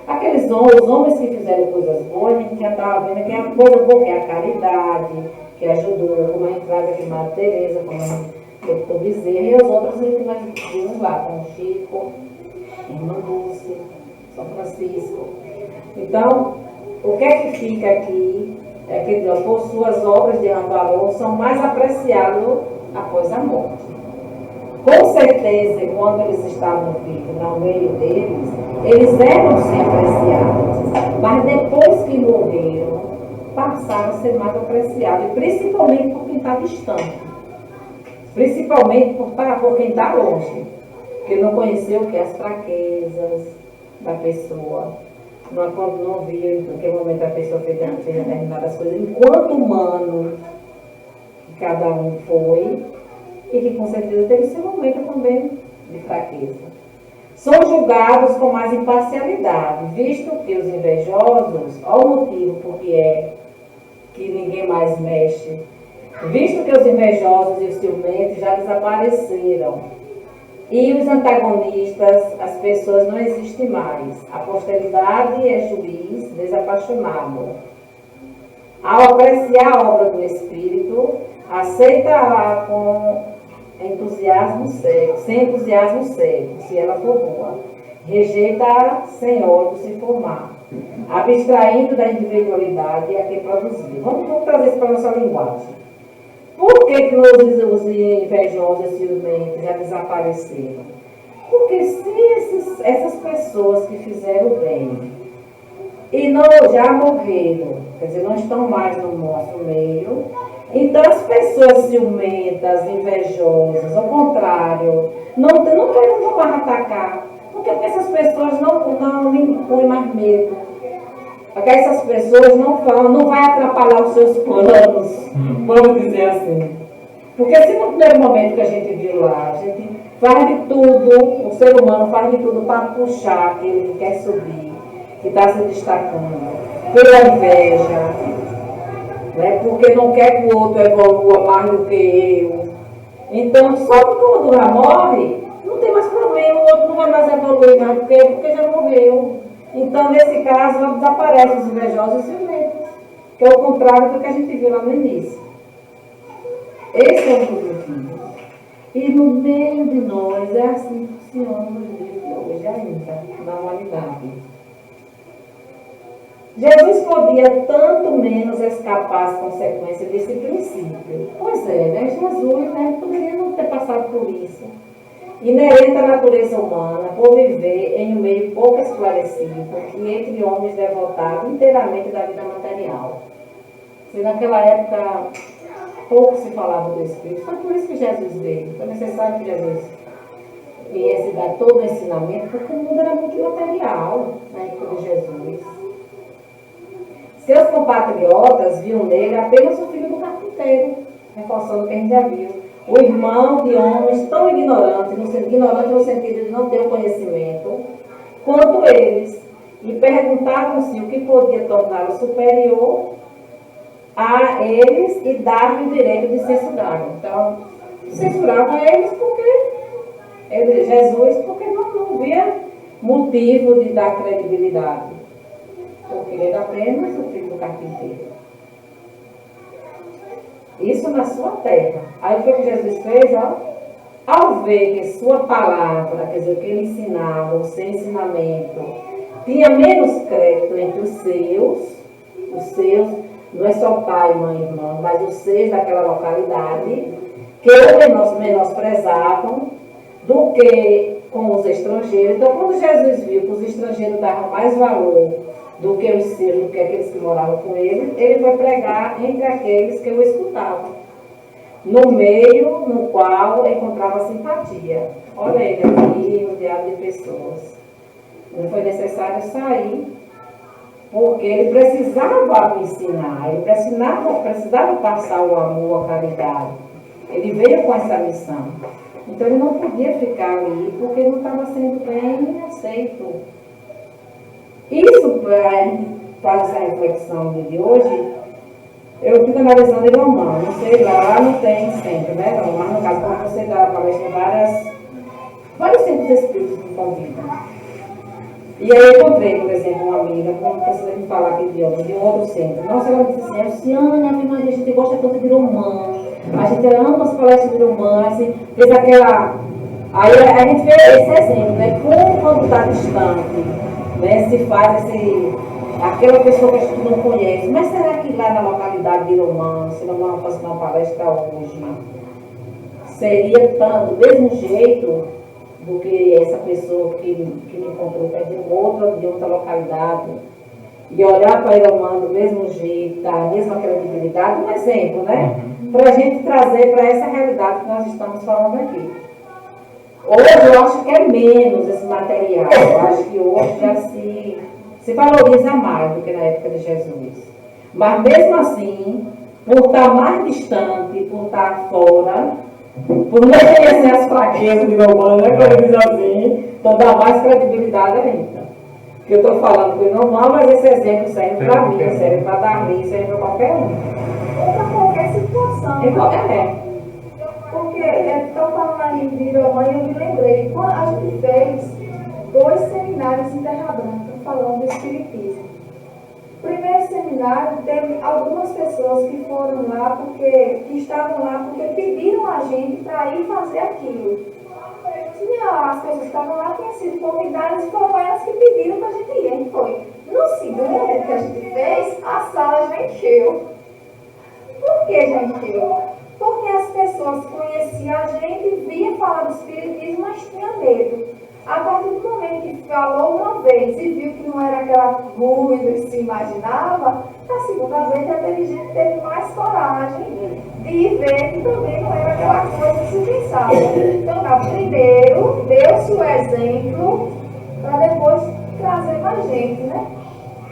Aqueles homens, os homens que fizeram coisas boas, a gente já estava vendo que é a coisa boa, que é a caridade, que ajudou, como a entrada de Maria Tereza, como a doutor Bezerra, e os outros que nós vimos lá, como Chico, Irmã Dulce, São Francisco. Então, o que é que fica aqui é que, por suas obras de real valor, são mais apreciados após a morte. Com certeza, quando eles estavam vivos, no meio deles, eles eram sempre apreciados, mas depois que morreram, passaram a ser mais apreciados, e principalmente por quem está distante, principalmente por quem está longe, que não conheceu o que as fraquezas da pessoa, não viu em que momento a pessoa fez determinadas coisas, enquanto humano, cada um foi, e que com certeza teve seu momento também de fraqueza. São julgados com mais imparcialidade, visto que os invejosos, olha o motivo porque é que ninguém mais mexe, visto que os invejosos e os ciumentos já desapareceram, e os antagonistas, as pessoas não existem mais, a posteridade é juiz desapaixonado. Ao apreciar a obra do Espírito, aceita-a com entusiasmo cego, sem entusiasmo cego, se ela for boa. Rejeita-a sem ódio se formar, abstraindo da individualidade a que produziu. Vamos trazer isso para a nossa linguagem. Por que os invejosos e ciumentos já desapareceram? Porque se essas pessoas que fizeram bem e não já morreram, quer dizer, não estão mais no nosso meio, então as pessoas ciumentas, invejosas, ao contrário, não vão mais atacar, porque essas pessoas não impõem mais medo, porque essas pessoas não vai atrapalhar os seus planos, vamos dizer assim. Porque se no primeiro momento que a gente viu lá, a gente faz de tudo, o ser humano faz de tudo para puxar aquele que quer subir, que está se destacando, pela inveja, né? Porque não quer que o outro evolua mais do que eu. Então, só que quando já morre, não tem mais problema, o outro não vai mais evoluir mais do que eu, porque já morreu. Então, nesse caso, desaparecem os invejosos e ciumentos, que é o contrário do que a gente viu lá no início. Esse é o objetivo. E no meio de nós, é assim que funciona nos dias de hoje ainda, na humanidade. Jesus podia tanto menos escapar às consequências desse princípio. Pois é, né? Jesus, né, poderia não ter passado por isso. Inerente à natureza humana, por viver em um meio pouco esclarecido, e entre homens devotados inteiramente da vida material. Se naquela época pouco se falava do Espírito, foi por isso que Jesus veio. Foi necessário que Jesus viesse dar todo o ensinamento, porque o mundo era muito material na época de Jesus. Seus compatriotas viam nele apenas o filho do carpinteiro, reforçando o que a gente já viu. O irmão de homens tão ignorante no sentido de não ter o conhecimento, quanto eles, e perguntavam-se o que podia torná-lo superior a eles e dar-lhe o direito de censurá-lo. Então, censuravam eles Jesus, porque não via motivo de dar credibilidade. Porque ele era apenas o filho do carpinteiro. Isso na sua terra. Aí foi o que Jesus fez, ó. Ao ver que sua palavra, quer dizer, o que ele ensinava, o seu ensinamento, tinha menos crédito entre os seus, não é só pai, mãe, irmão, mas os seus daquela localidade, que o menosprezavam do que com os estrangeiros. Então, quando Jesus viu que os estrangeiros davam mais valor do que os seus, do que aqueles que moravam com ele, ele foi pregar entre aqueles que o escutavam, no meio no qual encontrava simpatia. Olha ele aqui, rodeado de pessoas. Não foi necessário sair, porque ele precisava ensinar, ele precisava passar o amor, a caridade. Ele veio com essa missão. Então ele não podia ficar ali, porque não estava sendo bem aceito. Isso, para a gente fazer essa reflexão de hoje, eu fico analisando em Romão. Não sei, lá não tem sempre, né? Mas no caso, quando você dá palestra em vários centros espíritos me convidam. E aí eu encontrei, por exemplo, uma amiga, como precisa me falar aquele idioma, de um outro centro. Nossa, ela disse assim, Luciane, a gente gosta tanto de Romão, a gente ama as palestras de Romão, assim, fez aquela... Aí a gente vê esse exemplo, né? Como quando está distante, né? Se faz aquela pessoa que a gente não conhece. Mas será que lá na localidade de Romão, se não fosse uma palestra hoje, seria do mesmo jeito do que essa pessoa que me encontrou de outra localidade, e olhar para Iromã do mesmo jeito, da mesma credibilidade, um exemplo, né? Para a gente trazer para essa realidade que nós estamos falando aqui. Hoje eu acho que é menos esse material, eu acho que hoje já se valoriza mais do que na época de Jesus. Mas mesmo assim, por estar mais distante, por estar fora, por não reconhecer as fraquezas de Iromã, né, como diz assim, então dá mais credibilidade ainda. Que eu estou falando que não, mas esse exemplo serve para mim, serve para Darli, serve para qualquer um. Ou para qualquer situação. Porque estou falando aí de Iromã e eu me lembrei, quando a gente fez 2 seminários em Terra Branca falando do Espiritismo. O primeiro seminário teve algumas pessoas que foram lá, que estavam lá porque pediram a gente para ir fazer aquilo. As pessoas que estavam lá tinham sido convidadas e foram elas que pediram para a gente ir. A gente foi. No segundo que a gente fez, a sala já encheu. Por que já encheu? Porque as pessoas conheciam a gente, via falar do Espiritismo, mas tinha medo. A partir do momento que falou uma vez e viu que não era aquela ruído que se imaginava, na segunda vez a teve gente que teve mais coragem de ver que também não era aquela coisa que se pensava. Então, primeiro, deu-se o exemplo para depois trazer mais gente, né?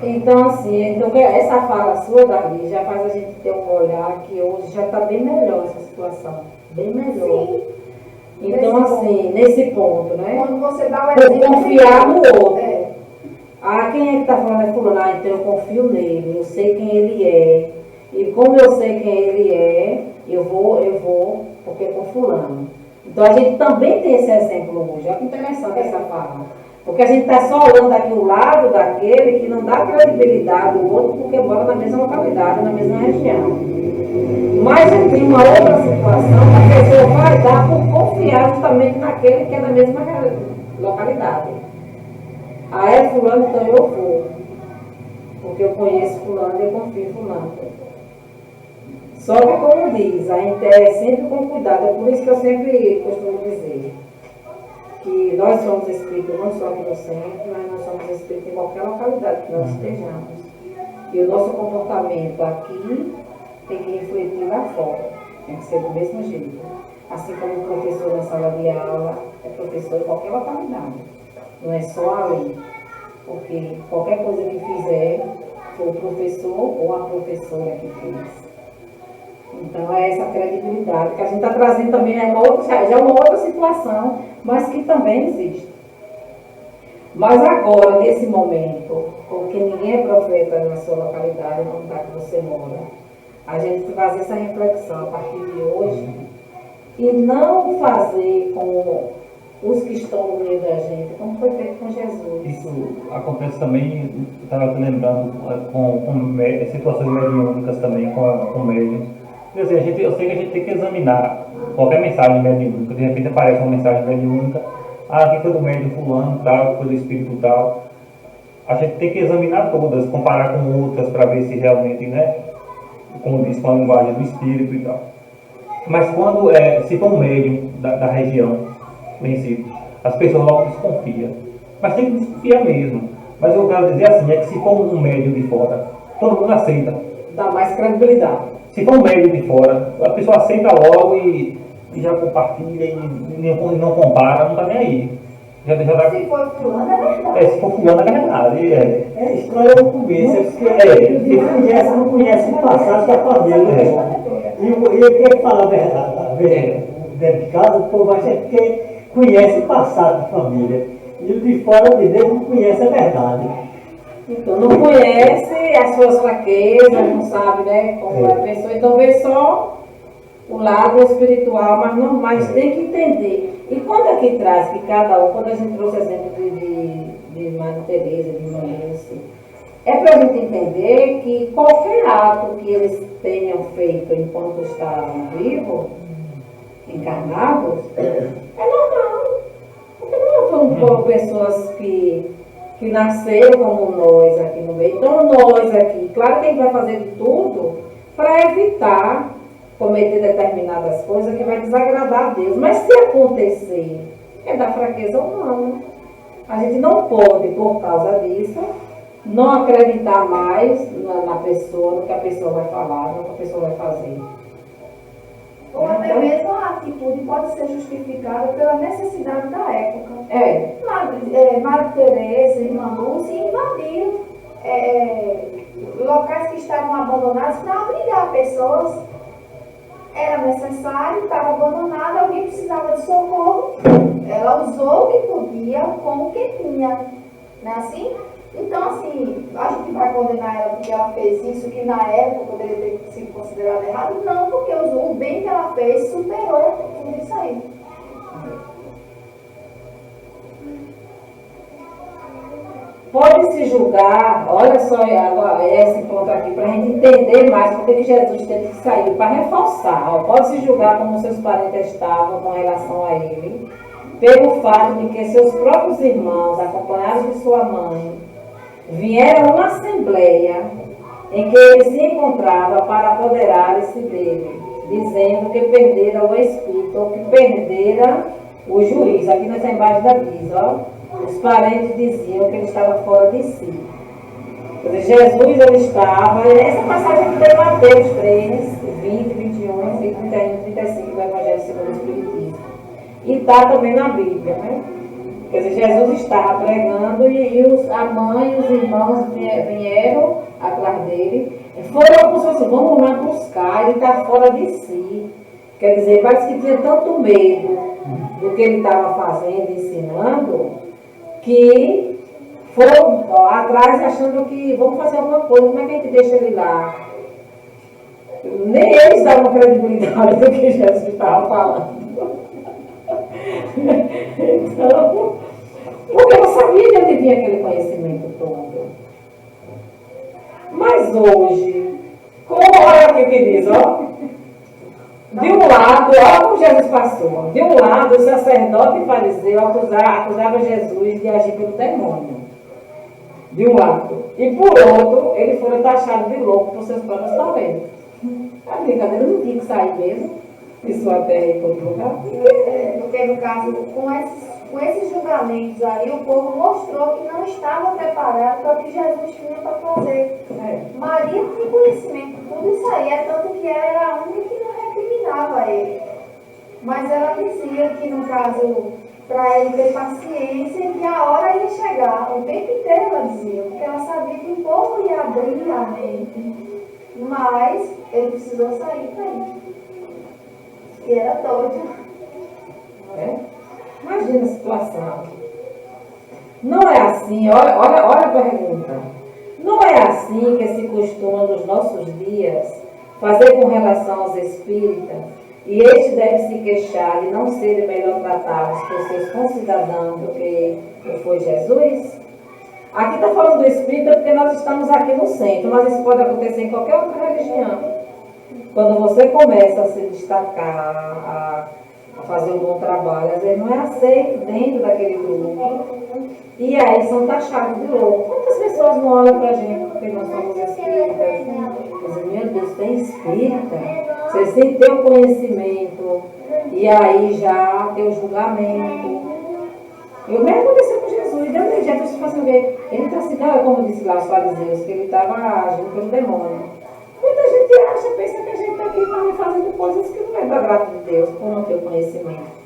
Então, assim, essa fala sua, Davi, já faz a gente ter um olhar que hoje já está bem melhor essa situação. Bem melhor. Sim. Então, assim, nesse ponto, né? Quando você dá o Por exemplo, confiar no outro. É. Quem é que está falando é fulano? Então eu confio nele, eu sei quem ele é. E como eu sei quem ele é, eu vou, porque é com fulano. Então a gente também tem esse exemplo hoje. Olha que interessante essa fala. Porque a gente está só olhando aqui o lado daquele que não dá credibilidade ao outro, porque mora na mesma localidade, na mesma região. Mas tem uma outra situação que a pessoa vai dar por confiar justamente naquele que é da mesma localidade. É fulano, então eu vou. Porque eu conheço fulano e eu confio em fulano. Só que, como diz, a gente é sempre com cuidado. É por isso que eu sempre costumo dizer que nós somos espíritos não só aqui no centro, mas nós somos espíritos em qualquer localidade que nós estejamos. E o nosso comportamento aqui tem que refletir lá fora. Tem que ser do mesmo jeito. Assim como o professor na sala de aula é professor de qualquer localidade. Não é só a lei. Porque qualquer coisa que fizer, foi o professor ou a professora que fez. Então é essa credibilidade que a gente está trazendo também, já é uma outra situação, mas que também existe. Mas agora, nesse momento, porque ninguém é profeta na sua localidade, no lugar que você mora, a gente fazer essa reflexão a partir de hoje e não fazer com os que estão no meio da gente, como foi feito com Jesus. Isso acontece também, eu estava lembrando, com situações mediúnicas também, com médiums. Quer dizer, eu sei que a gente tem que examinar qualquer mensagem mediúnica. De repente aparece uma mensagem mediúnica, aqui foi do médium fulano, tal, foi do espírito tal. A gente tem que examinar todas, comparar com outras para ver se realmente, né, como diz, com a linguagem do espírito e tal. Mas quando, se for um médium da região conhecido, as pessoas logo desconfiam. Mas tem que desconfiar mesmo. Mas eu quero dizer assim, é que se for um médium de fora, todo mundo aceita. Dá mais credibilidade. Se for um médium de fora, a pessoa aceita logo e já compartilha e não compara, não está nem aí. Já dá... Se for fulano, é verdade. Se for fulano, é verdade. História no começo, é porque ele não conhece o passado da família. E ele quer falar a verdade dentro de casa, o povo acha que conhece o passado da família. E o de fora de dentro não conhece a verdade. Então não conhece as suas fraquezas, não sabe, né, como é a pessoa, então vê só o lado espiritual, mas tem que entender. E quando aqui traz que cada um, quando a gente trouxe exemplo de Maria Teresa, de Manilce, é para a gente entender que qualquer ato que eles tenham feito enquanto estavam vivos, encarnados, é normal. Porque não foram pessoas que nasceram como nós aqui no meio. Então nós aqui, claro que a gente vai fazer de tudo para evitar cometer determinadas coisas que vai desagradar a Deus. Mas se acontecer, é da fraqueza humana. A gente não pode, por causa disso, não acreditar mais na pessoa, no que a pessoa vai falar, no que a pessoa vai fazer. Ou até mesmo a atitude pode ser justificada pela necessidade da época. Maria Teresa e Irmã Dulce invadiram locais que estavam abandonados para abrigar pessoas. Era necessário, estava abandonado, alguém precisava de socorro. Ela usou o que podia com o que tinha. Não é assim? Então, assim, a gente vai condenar ela porque ela fez isso, que na época poderia ter sido considerado errado? Não, porque o bem que ela fez superou tudo isso aí. Pode-se julgar, olha só esse ponto aqui, para a gente entender mais porque que Jesus teve que sair, para reforçar. Pode-se julgar como seus parentes estavam com relação a ele, pelo fato de que seus próprios irmãos, acompanhados de sua mãe, vieram a uma assembleia em que ele se encontrava para apoderar-se dele, dizendo que perdera o espírito, ou que perdera o juízo. Aqui nessa imagem da diz, os parentes diziam que ele estava fora de si. Quer dizer, Jesus ele estava, essa passagem que tem em Mateus 3, 20, 21, 31, 35 do Evangelho segundo o Espiritismo. E está também na Bíblia, né? Quer dizer, Jesus estava pregando a mãe e os irmãos vieram atrás dele. Foram como se fosse, vamos lá buscar, ele está fora de si. Quer dizer, parece que tinha tanto medo do que ele estava fazendo, ensinando, que foram atrás achando que vamos fazer alguma coisa, como é que a gente deixa ele lá? Nem eles davam credibilidade do que Jesus estava falando. Então, porque eu sabia de onde vinha aquele conhecimento todo. Mas hoje, olha aqui o que diz, de um lado, olha como Jesus passou. De um lado, o sacerdote fariseu acusava Jesus de agir pelo demônio. De um lado. E por outro, ele foi taxado de louco por seus próprios talentos. A brincadeira não tinha que sair mesmo. E sua terra em todo lugar? Porque, no caso, com esses julgamentos aí, o povo mostrou que não estava preparado para o que Jesus tinha para fazer. Maria tinha conhecimento de tudo isso aí, é tanto que ela era a única que não recriminava ele. Mas ela dizia que, no caso, para ele ter paciência, que a hora ia chegar. O tempo inteiro ela dizia, porque ela sabia que o povo ia abrir a mente. Mas ele precisou sair para ir. E era doido. Imagina a situação. Não é assim, olha a pergunta. Não é assim que se costuma nos nossos dias fazer com relação aos espíritas, e este deve se queixar de não serem melhor tratados por seus concidadãos do que foi Jesus? Aqui está falando do espírita porque nós estamos aqui no centro, mas isso pode acontecer em qualquer outra religião. Quando você começa a se destacar, a fazer um bom trabalho, às vezes não é aceito dentro daquele grupo. E aí são taxados de louco. Quantas pessoas não olham para a gente porque nós somos espíritas? Dizem, meu Deus, tem espírita? Você sem ter o conhecimento, e aí já tem o julgamento. Eu me aconteceu com Jesus, Jesus fazendo ver. Ele está assim, como disse lá os fariseus, que ele estava agindo pelo demônio. Muita gente acha, pensa que a gente está aqui fazendo coisas que não é da graça de Deus, por não ter o conhecimento.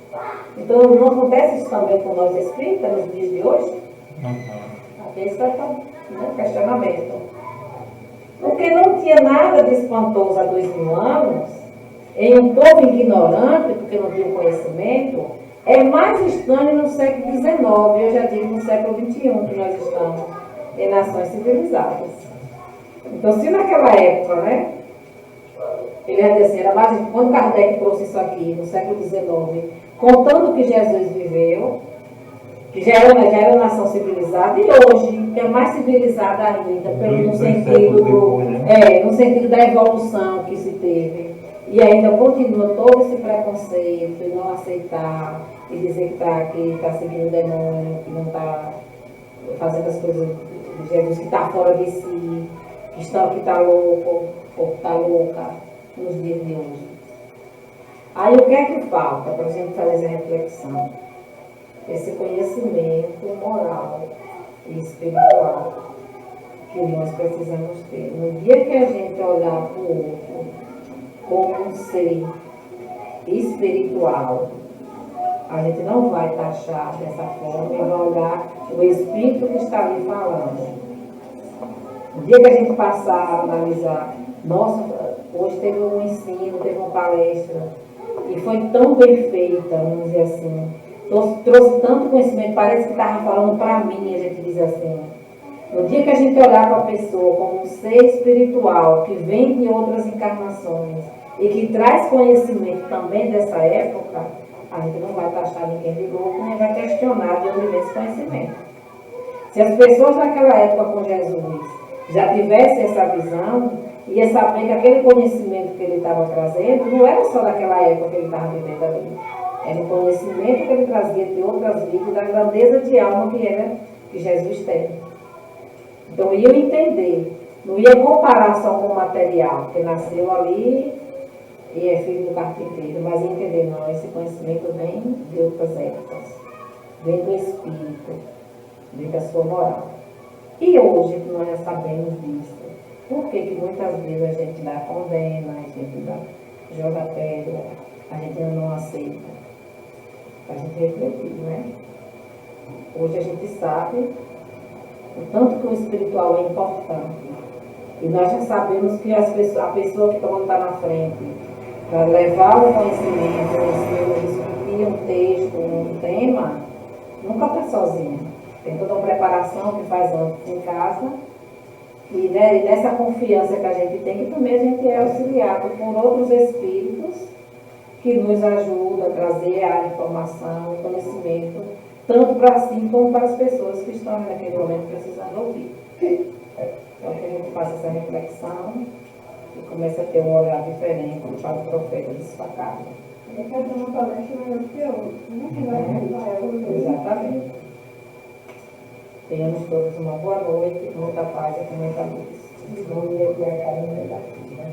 Então, não acontece isso também com nós espíritas nos dias de hoje? Aqui está um questionamento. Porque não tinha nada de espantoso há 2000 anos, em um povo ignorante, porque não tinha conhecimento, é mais estranho no século XIX, eu já digo no século XXI, que nós estamos em nações civilizadas. Então, se naquela época, né, ele ia dizer, era mais, quando Kardec trouxe isso aqui, no século XIX, contando que Jesus viveu, que já era uma nação civilizada, e hoje, que é mais civilizada ainda, no sentido da evolução que se teve. E ainda continua todo esse preconceito, e não aceitar, e dizer que está seguindo o demônio, que não está fazendo as coisas de Jesus, que está fora de si, que está louco, ou que está louca, nos dias de hoje. Aí o que é que falta para a gente fazer essa reflexão? Esse conhecimento moral e espiritual que nós precisamos ter. No dia que a gente olhar para o outro como um ser espiritual, a gente não vai taxar dessa forma e vai olhar o espírito que está ali falando. No dia que a gente passar a analisar, nossa, hoje teve um ensino, teve uma palestra, e foi tão bem feita, vamos dizer assim, trouxe tanto conhecimento, parece que estava falando para mim, a gente diz assim. No dia que a gente olhar para a pessoa como um ser espiritual, que vem de outras encarnações, e que traz conhecimento também dessa época, a gente não vai taxar ninguém de louco, nem vai questionar de onde vem esse conhecimento. Se as pessoas naquela época com Jesus já tivessem essa visão, ia saber que aquele conhecimento que ele estava trazendo não era só daquela época que ele estava vivendo ali. Era o conhecimento que ele trazia de outras vidas, da grandeza de alma que Jesus tem. Então iam entender, não ia comparar só com o material, que nasceu ali e é filho do carpinteiro, mas ia entender, não, esse conhecimento vem de outras épocas, vem do espírito, vem da sua moral. E hoje que nós já sabemos disso, por que muitas vezes a gente dá condena, a gente joga pedra, a gente ainda não aceita? A gente refletir, né? Hoje a gente sabe o tanto que o espiritual é importante. E nós já sabemos que a pessoa que está na frente, para levar o conhecimento, discutir um texto, um tema, nunca está sozinha. Tem toda uma preparação que faz antes em casa. E nessa confiança que a gente tem, que também a gente é auxiliado por outros espíritos que nos ajudam a trazer a informação, o conhecimento, tanto para si como para as pessoas que estão naquele momento precisando ouvir. Então que a gente faça essa reflexão e começa a ter um olhar diferente para o profeta desfacado. Eu quero ter uma palestra melhor do que outra. Exatamente. Tenhamos todos uma boa noite, muita paz e muita luz. Vamos ver aqui a carinha daqui, né?